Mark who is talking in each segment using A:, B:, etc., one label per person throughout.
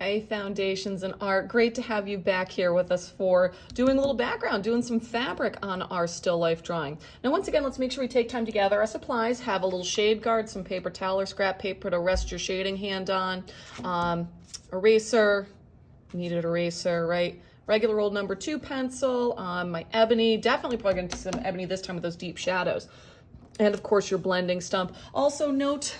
A: Hey, Foundations and Art, great to have you back here with us for doing a little background, doing some fabric on our still life drawing. Now, once again, let's make sure we take time to gather our supplies, have a little shade guard, some paper towel or scrap paper to rest your shading hand on, eraser, needed eraser, right? Regular old #2 pencil, my ebony, definitely probably going to do some ebony this time with those deep shadows. And of course, your blending stump. Also note,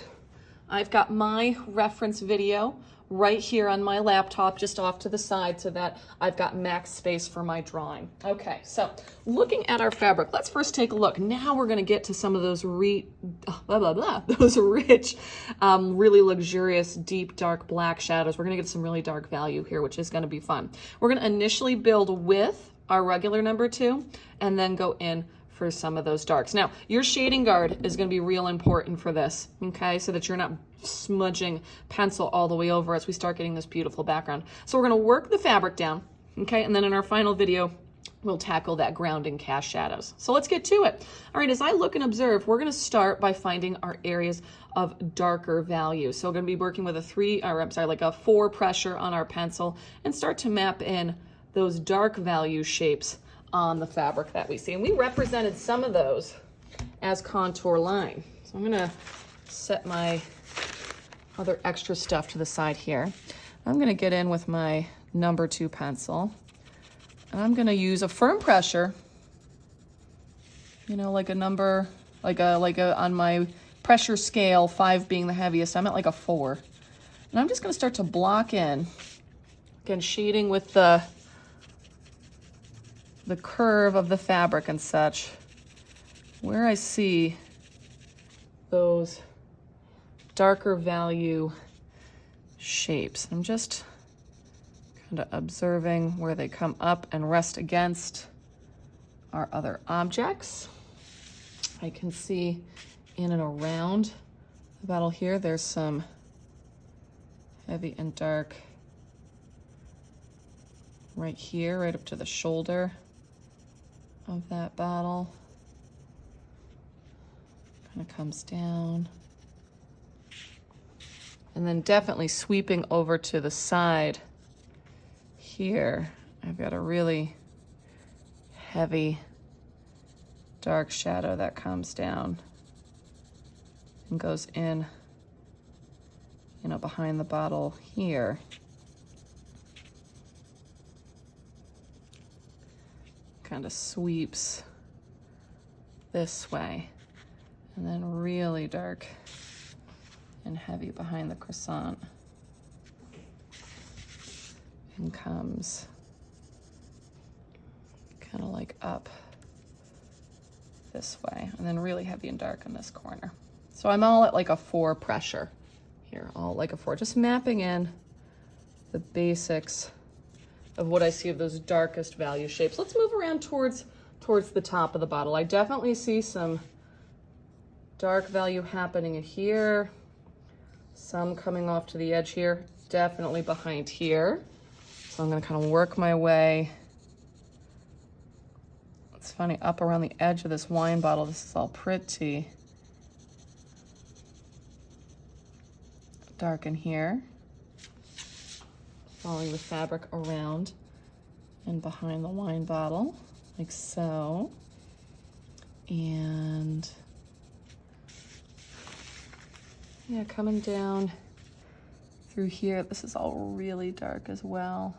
A: I've got my reference video right here on my laptop, just off to the side, so that I've got max space for my drawing. Okay, so looking at our fabric, let's first take a look. Now we're gonna get to some of those those rich, really luxurious, deep, dark black shadows. We're gonna get some really dark value here, which is gonna be fun. We're gonna initially build with our regular #2 and then go in for some of those darks. Now, your shading guard is going to be real important for this, okay? So that you're not smudging pencil all the way over as we start getting this beautiful background. So we're going to work the fabric down, okay? And then in our final video, we'll tackle that grounding cast shadows. So let's get to it. All right, as I look and observe, we're going to start by finding our areas of darker value. So we're going to be working with a 4 pressure on our pencil and start to map in those dark value shapes on the fabric that we see. And we represented some of those as contour line. So I'm gonna set my other extra stuff to the side here. I'm gonna get in with my #2 pencil. And I'm gonna use a firm pressure, you know, like a number, on my pressure scale, 5 being the heaviest, I'm at like a 4. And I'm just gonna start to block in, again, shading with the curve of the fabric and such, where I see those darker value shapes. I'm just kind of observing where they come up and rest against our other objects. I can see in and around the battle here, there's some heavy and dark right here, right up to the shoulder of that bottle. Kind of comes down. And then definitely sweeping over to the side here, I've got a really heavy dark shadow that comes down and goes in, you know, behind the bottle here. Kind of sweeps this way, and then really dark and heavy behind the croissant, and comes kind of like up this way, and then really heavy and dark in this corner. So I'm all at like a 4 pressure here, all like a 4, just mapping in the basics of what I see of those darkest value shapes. Let's move around towards the top of the bottle. I definitely see some dark value happening in here, some coming off to the edge here, definitely behind here. So I'm gonna kind of work my way. It's funny, up around the edge of this wine bottle, this is all pretty dark in here. Following the fabric around and behind the wine bottle, like so. And yeah, coming down through here. This is all really dark as well.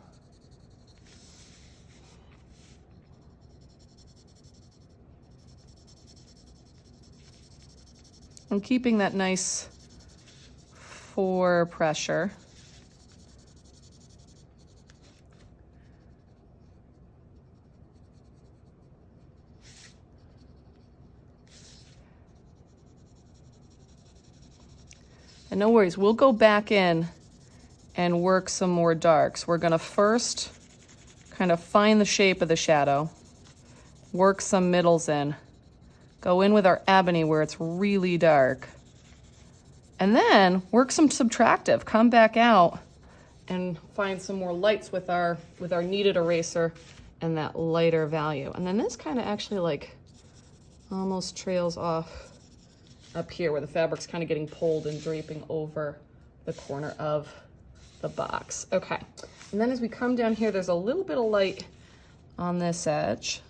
A: I'm keeping that nice 4 pressure. And no worries, we'll go back in and work some more darks. We're gonna first kind of find the shape of the shadow, work some middles in, go in with our ebony where it's really dark, and then work some subtractive, come back out and find some more lights with our kneaded eraser and that lighter value. And then this kind of actually like almost trails off up here where the fabric's kind of getting pulled and draping over the corner of the box. Okay, and then as we come down here, there's a little bit of light on this edge,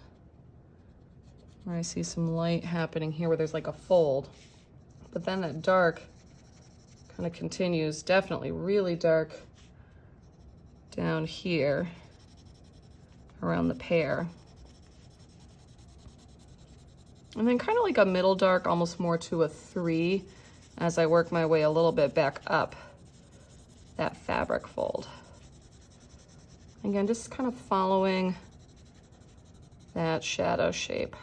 A: where I see some light happening here where there's like a fold, but then that dark kind of continues, definitely really dark down here around the pear. And then kind of like a middle dark, almost more to a 3 as I work my way a little bit back up that fabric fold. Again, just kind of following that shadow shape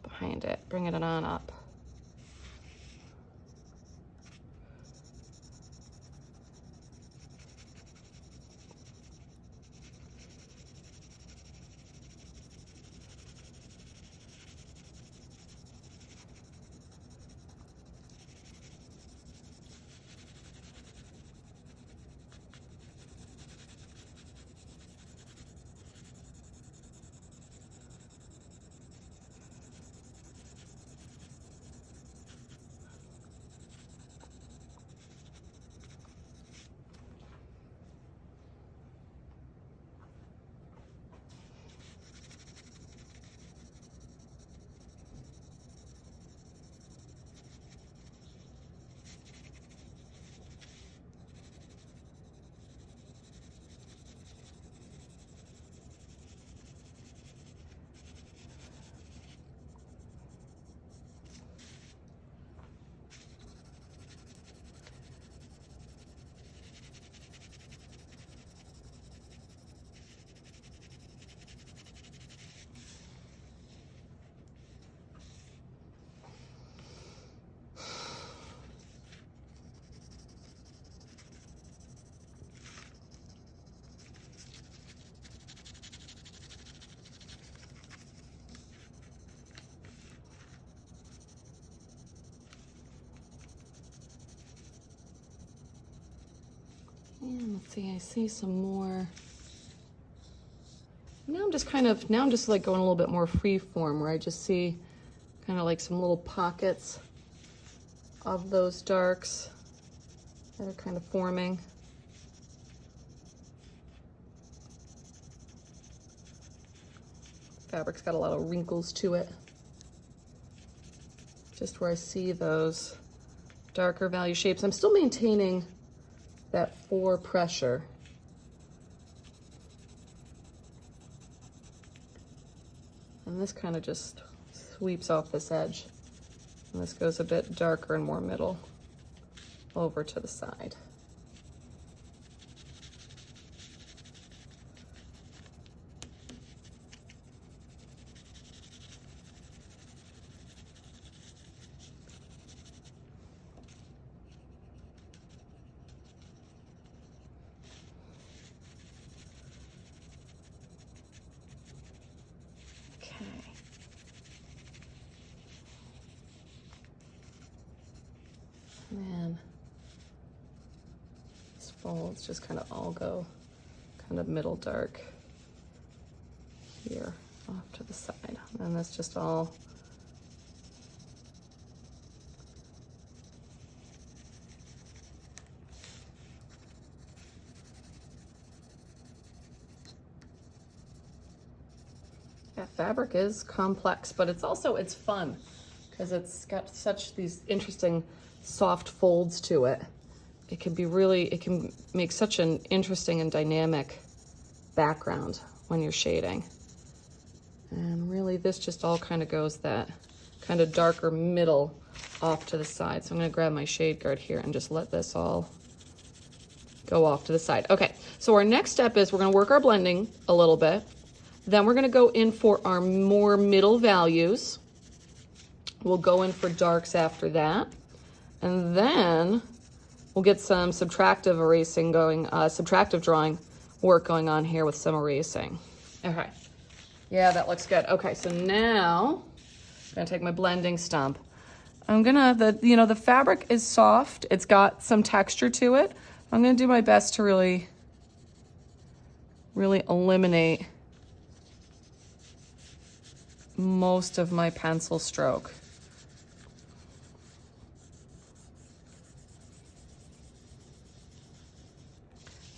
A: behind it, bringing it on up. And let's see, I see some more. Now I'm just like going a little bit more free form, where I just see kind of like some little pockets of those darks that are kind of forming. Fabric's got a lot of wrinkles to it. Just where I see those darker value shapes. I'm still maintaining that 4 pressure. And this kind of just sweeps off this edge. And this goes a bit darker and more middle over to the side. And these folds just kind of all go kind of middle dark here off to the side. And that's just all that fabric is complex, but it's fun because it's got these interesting soft folds to it. It can make such an interesting and dynamic background when you're shading. And really this just all kind of goes that kind of darker middle off to the side. So I'm gonna grab my shade guard here and just let this all go off to the side. Okay, so our next step is we're gonna work our blending a little bit. Then we're gonna go in for our more middle values. We'll go in for darks after that. And then we'll get some subtractive erasing going, subtractive drawing work going on here with some erasing. Okay, yeah, that looks good. Okay, so now I'm gonna take my blending stump. The fabric is soft. It's got some texture to it. I'm gonna do my best to really eliminate most of my pencil stroke.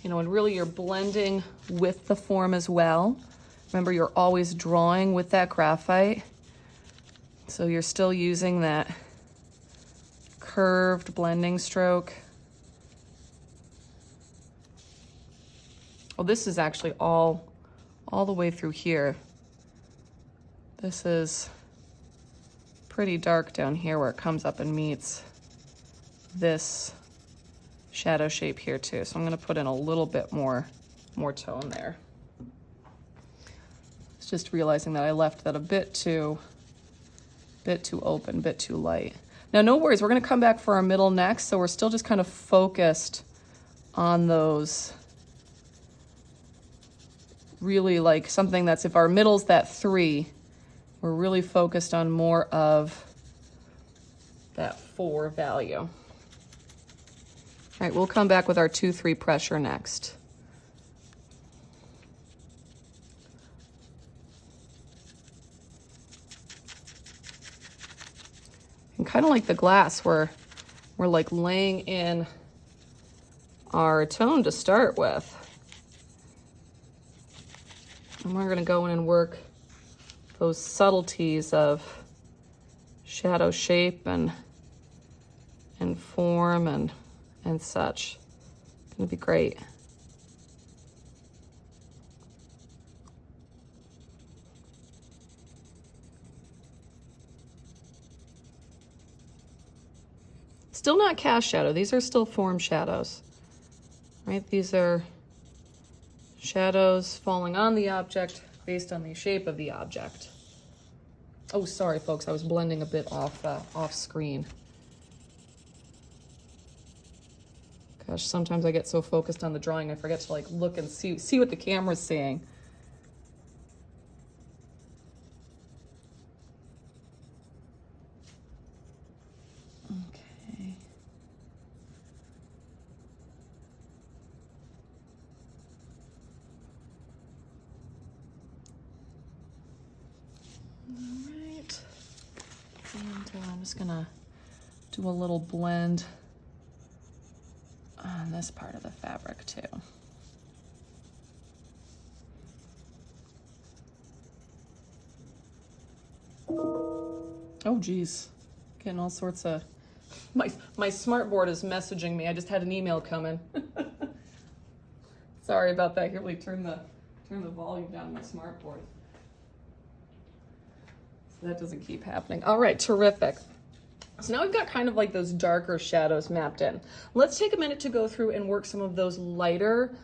A: you know, and really you're blending with the form as well. Remember, you're always drawing with that graphite. So you're still using that curved blending stroke. Well, this is actually all the way through here. This is pretty dark down here where it comes up and meets this shadow shape here too. So I'm gonna put in a little bit more tone there. It's just realizing that I left that a bit too open, bit too light. Now, no worries, we're gonna come back for our middle next, so we're still just kind of focused on those, really like something that's, if our middle's that 3, we're really focused on more of that 4 value. All right, we'll come back with our 2-3 pressure next. And kind of like the glass, we're like laying in our tone to start with. And we're gonna go in and work those subtleties of shadow shape and form and such. It's gonna be great. Still not cast shadow, these are still form shadows, right? These are shadows falling on the object based on the shape of the object. Oh, sorry folks, I was blending a bit off screen. Gosh, sometimes I get so focused on the drawing I forget to like look and see what the camera's seeing. Okay. All right. And I'm just gonna do a little blend on this part of the fabric too. Oh geez, getting all sorts of, my smart board is messaging me. I just had an email come in. Sorry about that. Here, let me turn the volume down on my smart board. So that doesn't keep happening. All right, terrific. So now we've got kind of like those darker shadows mapped in. Let's take a minute to go through and work some of those lighter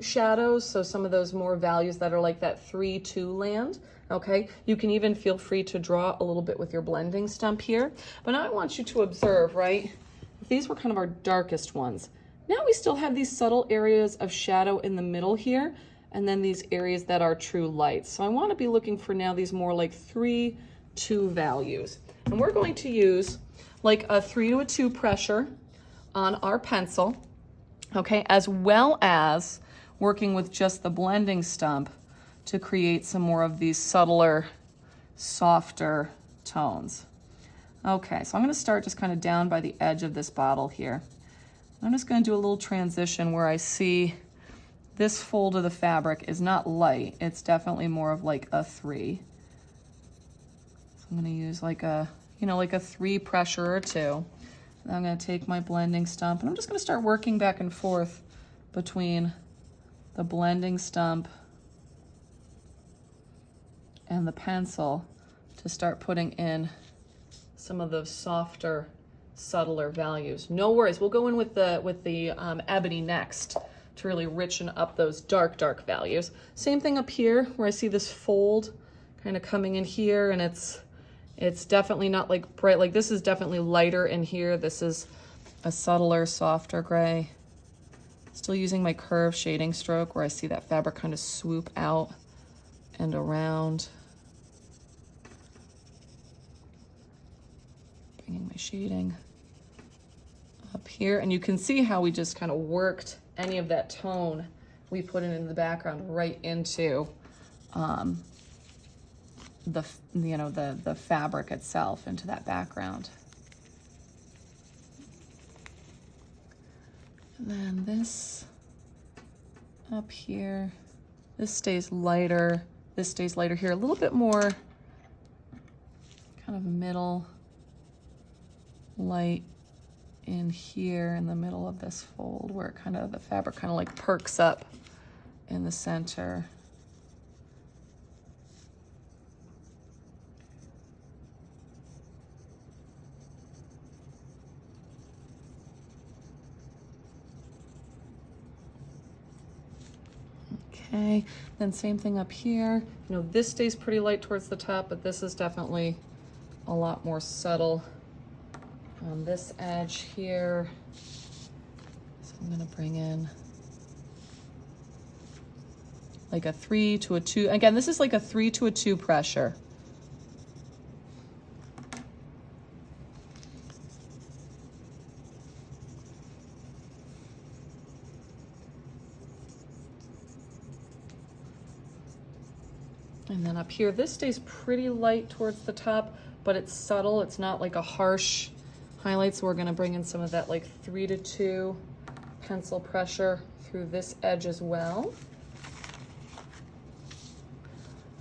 A: shadows. So some of those more values that are like that 3-2 land. Okay, you can even feel free to draw a little bit with your blending stump here. But now I want you to observe, right? These were kind of our darkest ones. Now we still have these subtle areas of shadow in the middle here, and then these areas that are true lights. So I want to be looking for now these more like 3-2 values. And we're going to use like a 3 to a 2 pressure on our pencil, okay, as well as working with just the blending stump to create some more of these subtler, softer tones. Okay, so I'm gonna start just kind of down by the edge of this bottle here. I'm just gonna do a little transition where I see this fold of the fabric is not light, it's definitely more of like a 3. I'm gonna use like a, you know, like a 3 pressure or 2. And I'm gonna take my blending stump and I'm just gonna start working back and forth between the blending stump and the pencil to start putting in some of those softer, subtler values. No worries, we'll go in with the ebony next to really richen up those dark, dark values. Same thing up here where I see this fold kind of coming in here, and it's definitely not like bright, like this is definitely lighter in here. This is a subtler, softer gray. Still using my curved shading stroke where I see that fabric kind of swoop out and around. Bringing my shading up here, and you can see how we just kind of worked any of that tone we put in the background right into the fabric itself, into that background. And then this up here. This stays lighter. This stays lighter here. A little bit more kind of middle light in here in the middle of this fold where kind of the fabric kind of like perks up in the center. Okay, then same thing up here. You know, this stays pretty light towards the top, but this is definitely a lot more subtle on this edge here. So I'm gonna bring in like a 3 to a 2. Again, this is like a 3 to a 2 pressure. And then up here, this stays pretty light towards the top, but it's subtle. It's not like a harsh highlight. So we're gonna bring in some of that like 3 to 2 pencil pressure through this edge as well.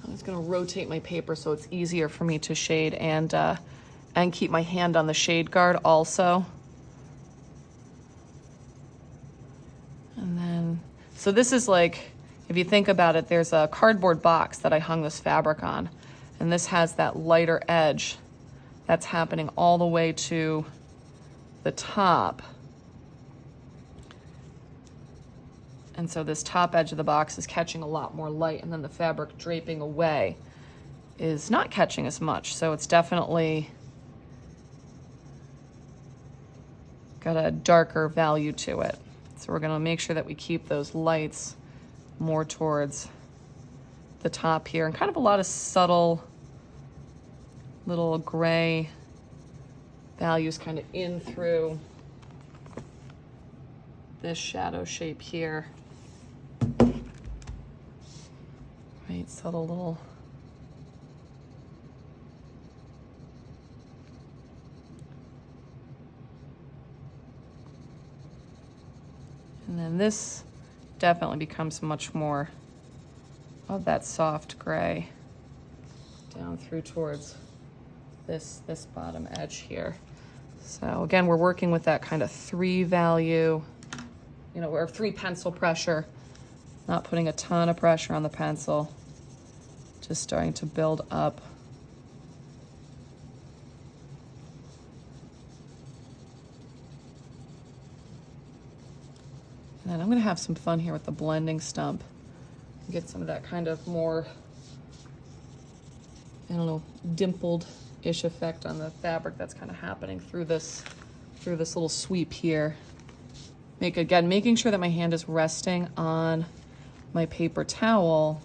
A: I'm just gonna rotate my paper so it's easier for me to shade and keep my hand on the shade guard also. And then, so this is like, if you think about it, there's a cardboard box that I hung this fabric on, and this has that lighter edge that's happening all the way to the top. And so this top edge of the box is catching a lot more light, and then the fabric draping away is not catching as much. So it's definitely got a darker value to it. So we're gonna make sure that we keep those lights more towards the top here, and kind of a lot of subtle little gray values kind of in through this shadow shape here. Right, subtle little. And then this definitely becomes much more of that soft gray down through towards this bottom edge here. So again, we're working with that kind of 3 value, you know, or 3 pencil pressure, not putting a ton of pressure on the pencil, just starting to build up. And then I'm gonna have some fun here with the blending stump. Get some of that kind of more, I don't know, dimpled-ish effect on the fabric that's kind of happening through this little sweep here. Making sure that my hand is resting on my paper towel.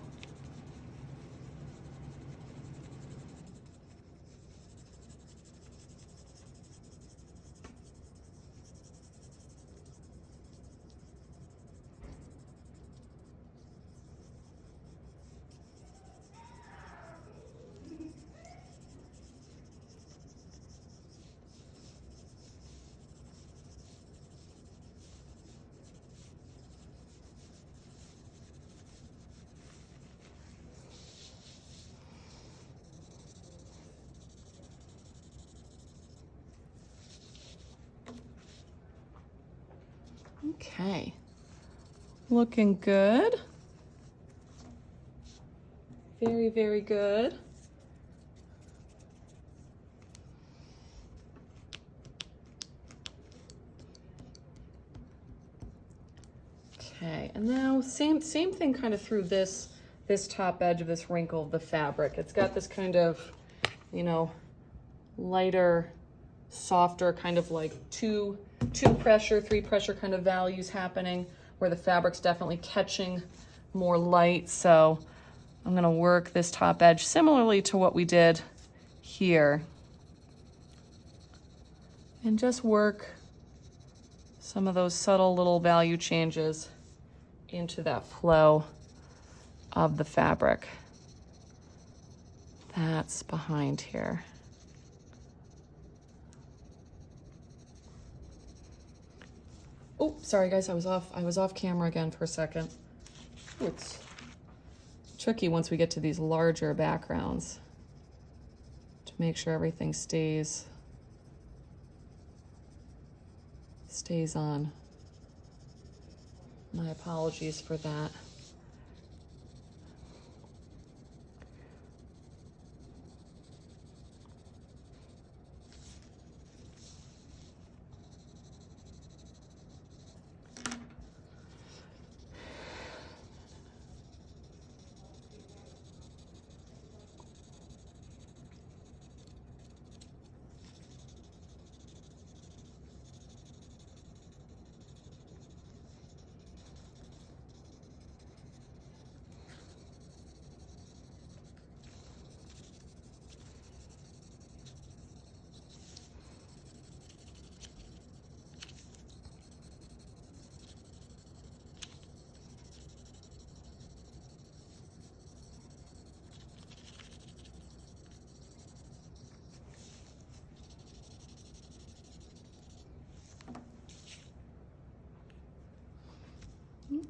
A: Okay, looking good. Very, very good. Okay, and now same thing kind of through this top edge of this wrinkle of the fabric. It's got this kind of, you know, lighter, softer, kind of like two pressure, 3 pressure kind of values happening where the fabric's definitely catching more light. So I'm gonna work this top edge similarly to what we did here. And just work some of those subtle little value changes into that flow of the fabric that's behind here. Oh, sorry guys, I was off camera again for a second. It's tricky once we get to these larger backgrounds to make sure everything stays on. My apologies for that.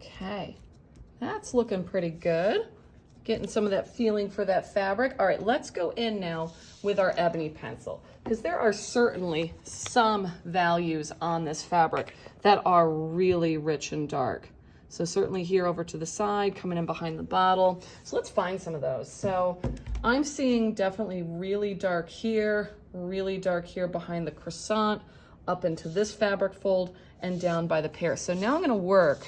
A: Okay, that's looking pretty good. Getting some of that feeling for that fabric. All right, let's go in now with our ebony pencil, because there are certainly some values on this fabric that are really rich and dark. So certainly here over to the side, coming in behind the bottle. So let's find some of those. So I'm seeing definitely really dark here behind the croissant, up into this fabric fold, and down by the pear. So now I'm gonna work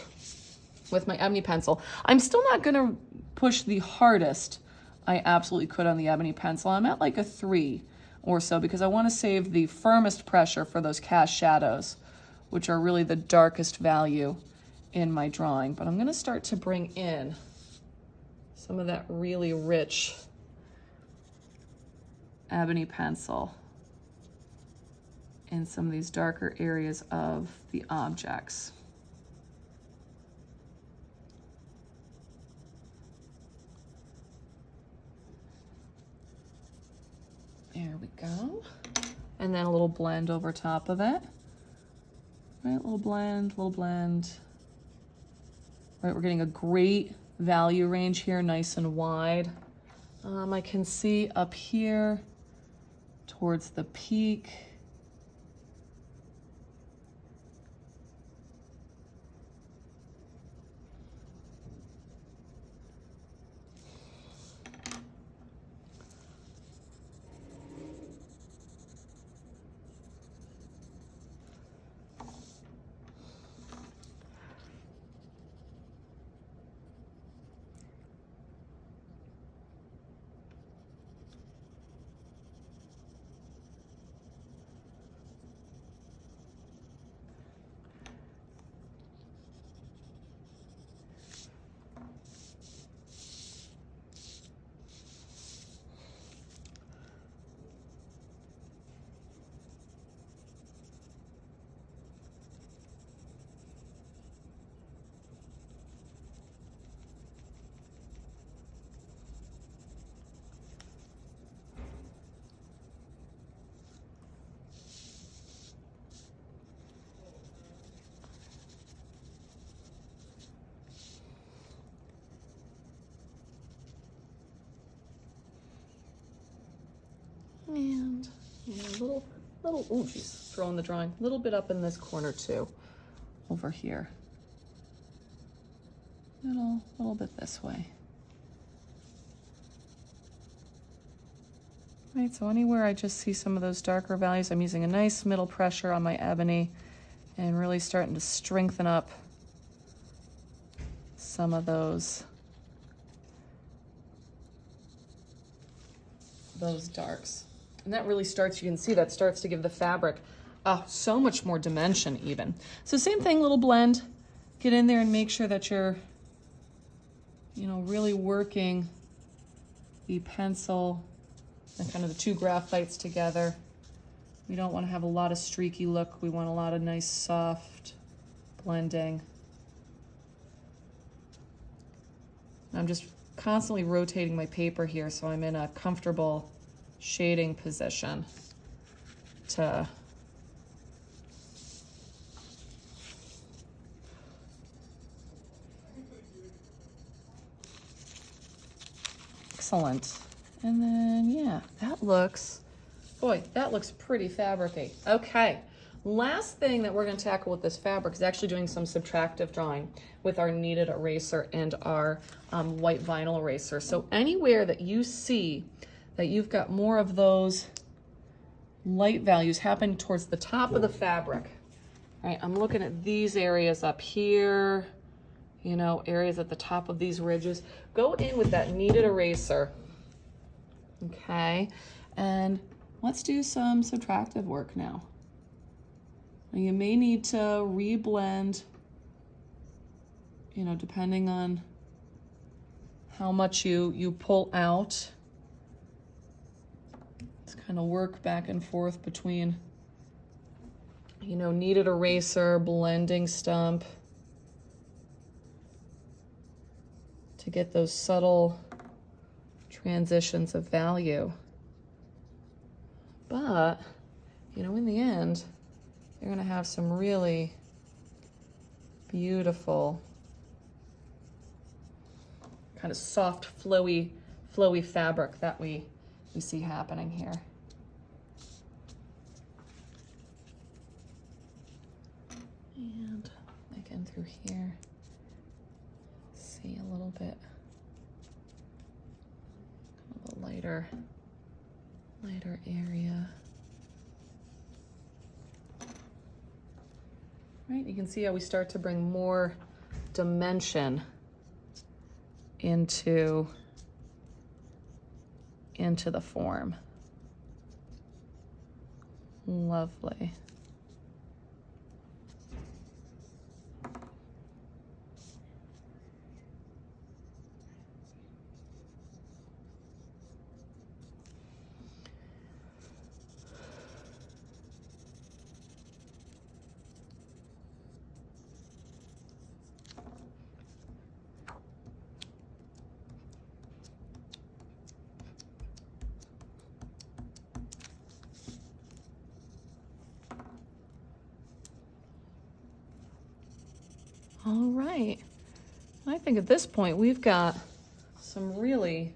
A: with my ebony pencil. I'm still not gonna push the hardest I absolutely could on the ebony pencil. I'm at like a 3 or so because I wanna save the firmest pressure for those cast shadows, which are really the darkest value in my drawing. But I'm gonna start to bring in some of that really rich ebony pencil in some of these darker areas of the objects. There we go. And then a little blend over top of it. Right, little blend. Right, we're getting a great value range here, nice and wide. I can see up here towards the peak. And a little, oh geez, throwing the drawing, a little bit up in this corner too, over here. Little bit this way. Right, so anywhere I just see some of those darker values, I'm using a nice middle pressure on my ebony and really starting to strengthen up some of those darks. And that really starts, you can see that starts to give the fabric so much more dimension even. So same thing, little blend. Get in there and make sure that you're, really working the pencil and kind of the two graphites together. We don't want to have a lot of streaky look. We want a lot of nice soft blending. I'm just constantly rotating my paper here so I'm in a comfortable shading position to Excellent. And then, yeah, that looks, boy, that looks pretty fabric-y. Okay, last thing that we're going to tackle with this fabric is actually doing some subtractive drawing with our kneaded eraser and our white vinyl eraser. So anywhere that you see that you've got more of those light values happening towards the top of the fabric, right? I'm looking at these areas up here, you know, areas at the top of these ridges. Go in with that kneaded eraser, okay? And let's do some subtractive work now. Now you may need to reblend, you know, depending on how much you pull out. Let's kind of work back and forth between, you know, kneaded eraser, blending stump, to get those subtle transitions of value. But, you know, in the end, you're gonna have some really beautiful, kind of soft, flowy fabric that we see happening here. And again through here, see a little bit of a lighter area. Right, you can see how we start to bring more dimension into the form. Lovely. All right, I think at this point we've got some really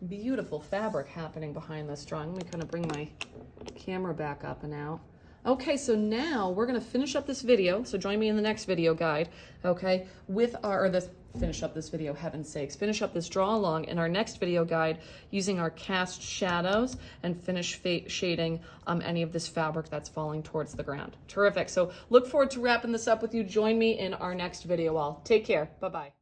A: beautiful fabric happening behind this drawing. Let me kind of bring my camera back up and out. Okay, so now we're gonna finish up this video. So join me in the next video guide, okay? Finish up this video, heaven's sakes. Finish up this draw along in our next video guide using our cast shadows and finish shading any of this fabric that's falling towards the ground. Terrific, so look forward to wrapping this up with you. Join me in our next video all. Take care, bye-bye.